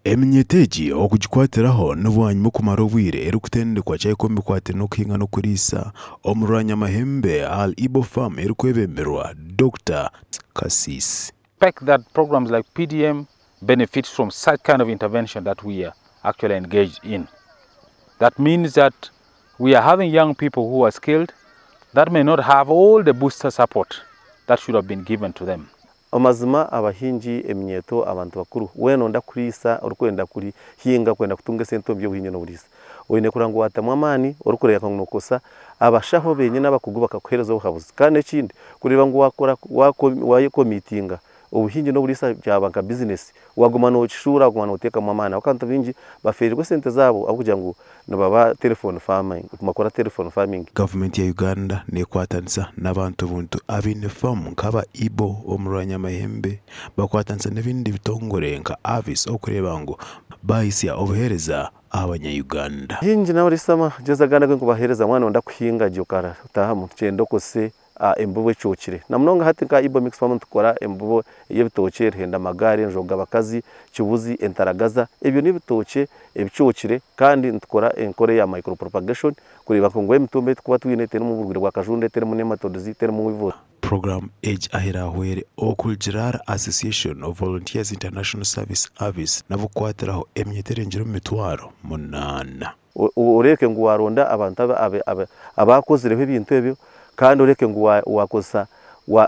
Eminyeteji okugikwatiraho n'obwanyuma kumara obwire erikutendekwa kyaikombe kwatira n'okuhinga n'okurisa omurwanya mahembe al Ibo Farm erikwebemerwa Dr. Kasisi. Expect that programs like PDM benefit from such kind of intervention that we are actually engaged in. That means that we are having young people who are skilled that may not have all the booster support that should have been given to them. Amazima abahingi eminyeto abantu bakuru weno ndakurisa urukwenda kuri hinga kwenda kutunga sento byo buhinyo no burisa oyine kurango watamwa amani urukorera kangunokosa abashaho benye n'abakugu bakakuhereza ubuhabuzi kandi ikindi kureba ngo wakora wayeko meetinga ubuhingi no burisa byabanga business waguma no cishura waguma no teka mu amana bakanta bingi baferirwe sente zabo akugira ngo nababa telephone farming kumakora telephone farming. Government ya Uganda nekwatanisa n'abantu buntu abine farm nkaba Ibo omurwanya mahembe bakwatanisa n'ebindi bitongore nka Avis okureba ngo bayisya obuhereza abanya-Uganda. Hingi nawe risama jezagana kwe kubahereza mwana onda kuhinga jokara utaha mu cyendo kose embubo cyokire namnonga hati ka Ibo Mix Farm tukora embubo y'ebitokere henda magare njoga bakazi kibuzi entaragaza ebyo n'ibitoke ebicyokire kandi ntukora enkore ya micro propagation kureba ko ngo emitumbe tukuba twinete mu burwire bwa kajunde tere mu nematodes tere mu wivo. Program Age Ahera Hwere Okuljirar Association of Volunteers International Service Avis nabukwatiraho emyetere ngiro mitwaro munana ureke ngo waronda abantu abakozireho ibintu ebyo kandi ureke ngo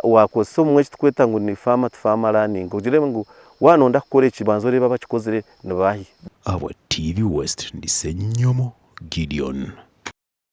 wakosa umwe tweta ngo ni farmer learning ugire ngo wanonda kukora ikibanzo reba bakikozere nabahi. Abo TV West ndisenyomo Gideon.